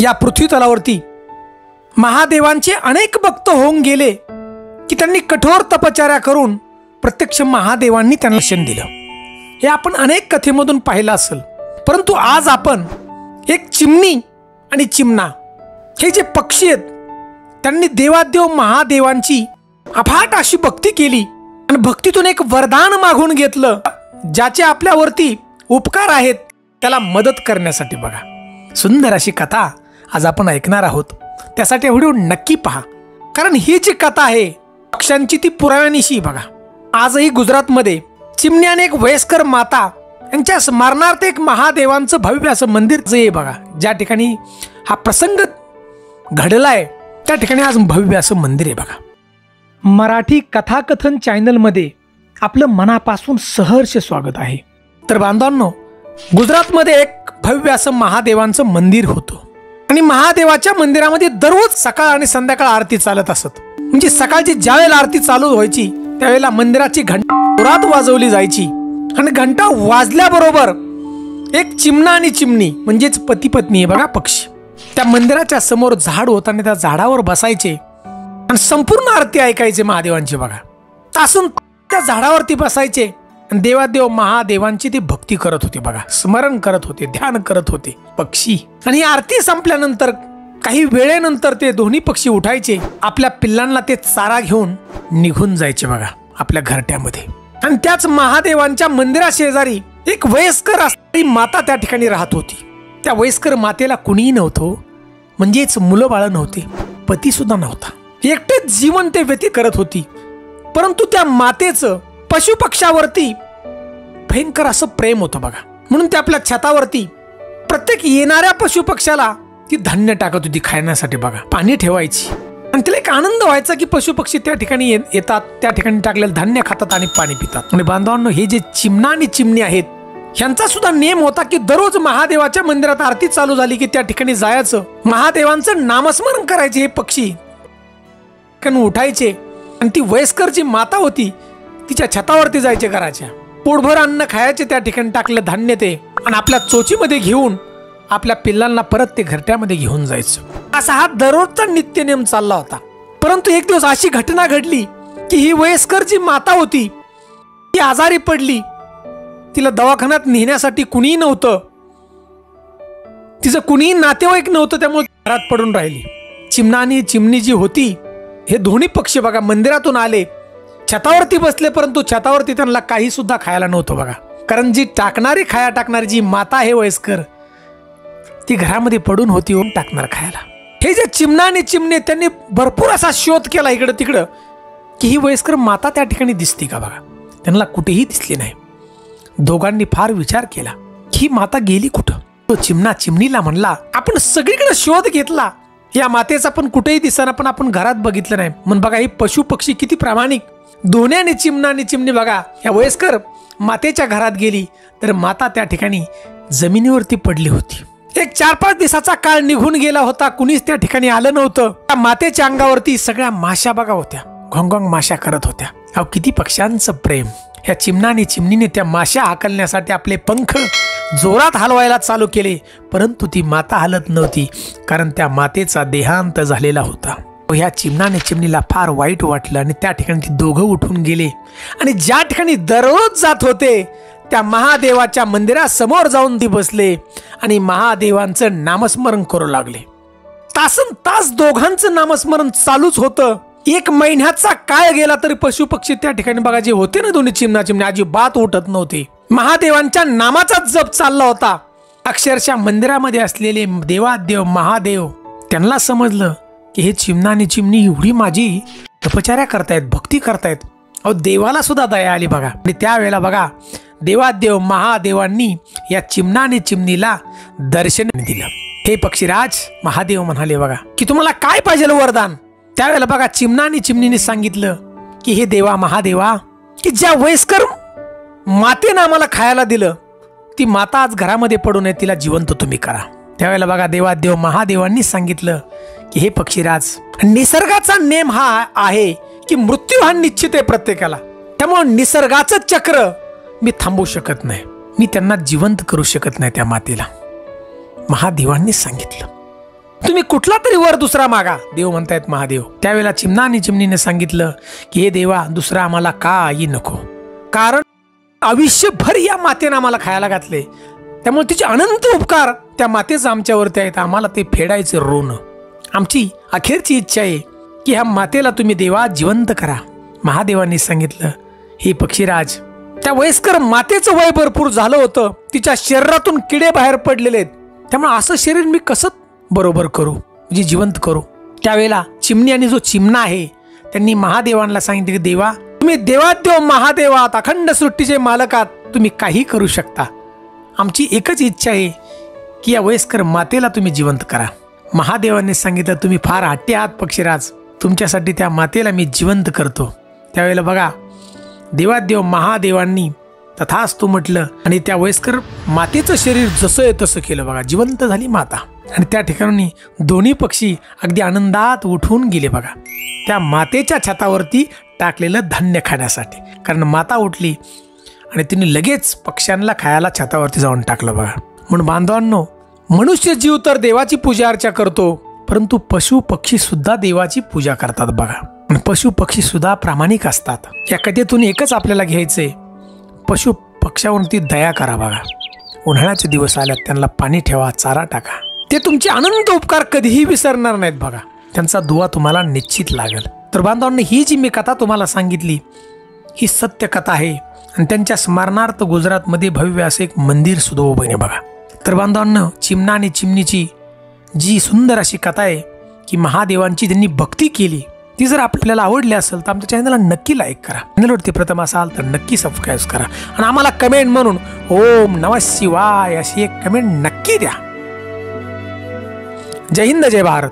या पृथ्वी तलावरती महादेवांचे अनेक भक्त होऊन गेले की त्यांनी कठोर तपश्चर्या करून प्रत्यक्ष महादेवांनी त्यांना दर्शन दिलं। हे आपण अनेक कथेमधून पाहिलं असेल, परंतु आज आपण एक चिमणी आणि चिमणा हे जे पक्षी आहेत त्यांनी देवादेव महादेवांची अफाट अशी भक्ती केली आणि भक्तीतून एक वरदान मागून घेतलं, ज्याचे आपल्यावरती उपकार आहेत त्याला मदत करण्यासाठी। बघा, सुंदर अशी कथा आज आपण ऐकणार आहोत, त्यासाठी व्हिडिओ नक्की पहा, कारण ही जी कथा आहे पक्ष्यांची ती पुराव्यानिशी। बघा, आजही गुजरातमध्ये चिमणी आणि एक वयस्कर माता यांच्या स्मरणार्थ एक महादेवांचं भव्य असं मंदिर आहे। बघा, ज्या ठिकाणी हा प्रसंग घडलाय त्या ठिकाणी आज भव्य असं मंदिर आहे। बघा, मराठी कथाकथन चॅनलमध्ये आपलं मनापासून सहर्ष स्वागत आहे। तर बांधवांनो, गुजरातमध्ये एक भव्य असं महादेवांचं मंदिर होतं आणि महादेवाच्या मंदिरामध्ये दररोज सकाळ आणि संध्याकाळ आरती चालत असत। म्हणजे सकाळची ज्यावेळेला आरती चालू व्हायची त्यावेळेला मंदिराची घंटा जोरात वाजवली जायची आणि घंटा वाजल्याबरोबर एक चिमणा आणि चिमणी म्हणजेच पती पत्नी आहे बघा पक्षी, त्या मंदिराच्या समोर झाड होतं आणि त्या झाडावर बसायचे आणि संपूर्ण आरती ऐकायचे महादेवांची। बघा, तासून त्या झाडावरती बसायचे आणि देवादेव महादेवांची ती भक्ती करत होते। बघा, स्मरण करत होते, ध्यान करत होते पक्षी। आणि आरती संपल्यानंतर काही वेळेनंतर ते दोन्ही पक्षी उठायचे, आपल्या पिल्लांना ते चारा घेऊन निघून जायचे बघा आपल्या घरट्यामध्ये। आणि त्याच महादेवांच्या मंदिरा शेजारी एक वयस्कर असणारी माता त्या ठिकाणी राहत होती। त्या वयस्कर मातेला कुणीही नव्हतं, म्हणजेच मुलं बाळ नव्हते, पती सुद्धा नव्हता, एकटेच जीवन ते व्यतीत करत होती। परंतु त्या मातेचं पशुपक्षावरती भयंकर असं प्रेम होतं बघा, म्हणून ते आपल्या छतावरती प्रत्येक येणाऱ्या पशुपक्षाला ती धान्य टाकत होती खाण्यासाठी। बघा, पाणी ठेवायची आणि तिला एक आनंद व्हायचा की पशुपक्षी त्या ठिकाणी येतात, त्या ठिकाणी टाकलेलं धान्य खातात आणि पाणी पितात। आणि बांधवांनो, हे जे चिमणा आणि चिमणी आहेत ह्यांचा सुद्धा नेम होता की दररोज महादेवाच्या मंदिरात आरती चालू झाली की त्या ठिकाणी जायचं, महादेवांचं नामस्मरण करायचे हे पक्षी, उठायचे आणि ती वयस्कर जी माता होती तिच्या छतावरती जायचे, घराच्या पोटभर अन्न खायचे, त्या ठिकाणी टाकलं धान्य ते आणि आपल्या चोचीमध्ये घेऊन आपल्या पिल्लांना परत ते घरट्यामध्ये घेऊन जायचं। असा हा दररोजचा नित्यनेम चालला होता। परंतु एक दिवस अशी घटना घडली की ही वयस्कर जी माता होती ती आजारी पडली, तिला दवाखान्यात नेण्यासाठी कुणीही नव्हतं, तिचं कुणीही नातेवाईक नव्हतं, त्यामुळे घरात पडून राहिली। चिमणा आणि चिमणी जी होती हे दोन्ही पक्षी बघा मंदिरातून आले, छतावरती बसले, परंतु छतावरती त्यांना काही सुद्धा खायला नव्हतं बघा, कारण जी खाया टाकणारी जी माता आहे वयस्कर ती घरामध्ये पडून होती होऊन टाकणार खायला। हे जे चिमणा आणि चिमणी त्यांनी भरपूर असा शोध केला इकडं तिकडं की ही वयस्कर माता त्या ठिकाणी दिसते का बघा, त्यांना कुठेही दिसली नाही। दोघांनी फार विचार केला ही माता गेली कुठं। तो चिमणा चिमणीला म्हणला, आपण सगळीकडे शोध घेतला, या मातेचा पण कुठेही दिसना, पण आपण घरात बघितलं नाही। म्हणून बघा ही पशु पक्षी किती प्रामाणिक, दोन्ही चिमणा आणि चिमणी बघा या वयस्कर मातेच्या घरात गेली तर माता त्या ठिकाणी जमिनीवरती पडली होती। एक 4-5 दिवसाचा काळ निघून गेला होता, कुणीच त्या ठिकाणी आलं नव्हतं। त्या मातेच्या अंगावरती सगळ्या माश्या बघा होत्या, घोंघोंग माश्या करत होत्या। अहो, किती पक्ष्यांचं प्रेम। या चिमणा आणि चिमणीने त्या माश्या हाकलण्यासाठी आपले पंख जोरात हलवायला चालू केले, परंतु ती माता हलत नव्हती, कारण त्या मातेचा देहांत झालेला होता। ह्या चिमणा आणि चिमणीला फार वाईट वाटलं आणि त्या ठिकाणी ती दोघं उठून गेले आणि ज्या ठिकाणी दररोज जात होते त्या महादेवाच्या मंदिरासमोर जाऊन ती बसले आणि महादेवांचं नामस्मरण करू लागले। तासन तास दोघांचं नामस्मरण चालूच होतं। 1 महिन्याचा काळ गेला तरी पशुपक्षी त्या ठिकाणी बघा जे होते ना दोन्ही चिमणा चिमणी अजिबात उठत नव्हते। महादेवांच्या नामाचा जप चालला होता। अक्षरशः मंदिरामध्ये असलेले देवादेव महादेव त्यांना समजलं की हे चिमणा आणि चिमणी एवढी माझी तपश्चर्या करतायत, भक्ती करतायत, अहो देवाला सुद्धा दया आली बघा। आणि त्यावेळेला बघा देवादेव महादेवांनी या चिमणा आणि चिमणीला दर्शन दिलं। हे पक्षीराज, महादेव म्हणाले बघा की तुम्हाला काय पाहिजे वरदान। त्यावेळेला बघा चिमणा आणि चिमणीने सांगितलं की हे देवा महादेवा, की ज्या वयस्कर मातेने आम्हाला खायला दिलं ती माता आज घरामध्ये पडून आहे, तिला जिवंत तुम्ही करा। त्यावेळेला बघा देवादेव महादेवांनी सांगितलं की हे पक्षीराज, निसर्गाचा नेम हा आहे की मृत्यू हा निश्चित आहे प्रत्येकाला, त्यामुळे निसर्गाचं चक्र मी थांबवू शकत नाही, मी त्यांना जिवंत करू शकत नाही त्या मातेला। महादेवांनी सांगितलं तुम्ही कुठला तरी वर दुसरा मागा, देव म्हणतायत महादेव. त्यावेळेला चिमणा आणि चिमणीने सांगितलं की हे देवा, दुसरा आम्हाला काही नको, कारण आयुष्यभर या मातेनं आम्हाला खायला घातले, त्यामुळे तिचे अनंत उपकार त्या मातेचं आमच्यावरती आहेत, आम्हाला ते फेडायचं ऋण. आमची अखेरची इच्छा आहे की ह्या मातेला तुम्ही देवा जिवंत करा. महादेवांनी सांगितलं, हे पक्षीराज, त्या वयस्कर मातेचं वय भरपूर झालं होतं, तिच्या शरीरातून किडे बाहेर पडलेले आहेत, त्यामुळे असं शरीर मी कसं बरोबर करू, म्हणजे जिवंत करू. त्यावेळेला चिमणी आणि जो चिमणा आहे त्यांनी महादेवांना सांगितलं की देवा, तुम्ही देवादेव महादेवात, अखंड सृष्टीचे मालकात, तुम्ही काही करू शकता. आमची एकच इच्छा आहे की या वयस्कर मातेला तुम्ही जिवंत करा. महादेवांनी सांगितलं, तुम्ही फार हट्टी आहात पक्षीराज, तुमच्यासाठी त्या मातेला मी जिवंत करतो. त्यावेळेला बघा, देवादेव महादेवांनी तथास्तु म्हटलं आणि त्या वयस्कर मातेचं शरीर जसं आहे तसं केलं. बघा, जिवंत झाली माता. आणि त्या ठिकाणी दोन्ही पक्षी अगदी आनंदात उठून गेले. बघा, त्या मातेच्या छतावरती टाकलेलं धान्य खाण्यासाठी, कारण माता उठली आणि तिने लगेच पक्ष्यांना खायला छतावरती जाऊन टाकलं. बघा, म्हणून बांधवांनो, मनुष्य जीव तर देवाची पूजा अर्चा करतो, परंतु पशु पक्षी सुद्धा देवाची पूजा करतात. बघा, पशु पक्षी सुद्धा प्रामाणिक असतात. या कथेतून एकच आपल्याला घ्यायचंय, पशु पक्ष्यावरती दया करा. बघा, उन्हाळ्याचे दिवस आल्यात, त्यांना पाणी ठेवा, चारा टाका, ते तुमचे अनंत उपकार कधीही विसरणार नाहीत. बघा, त्यांचा दुवा तुम्हाला निश्चित लागेल. तर बांधवांनो, ही जी मी कथा तुम्हाला सांगितली ही सत्य कथा आहे आणि त्यांच्या स्मरणार्थ गुजरातमध्ये भव्य असे एक मंदिर सुद्धा उभं आहे. बघा, तर बांधवांनो, चिमणा आणि चिमणीची जी सुंदर अशी कथा आहे की महादेवांची त्यांनी भक्ती केली, ती जर आपल्याला आवडली असेल तर आमच्या चॅनलला नक्की लाईक करा. चॅनलवरती प्रथम असाल तर नक्की सबस्क्राईब करा आणि आम्हाला कमेंट म्हणून ओम नमः शिवाय अशी एक कमेंट नक्की द्या. जय हिंद, जय भारत.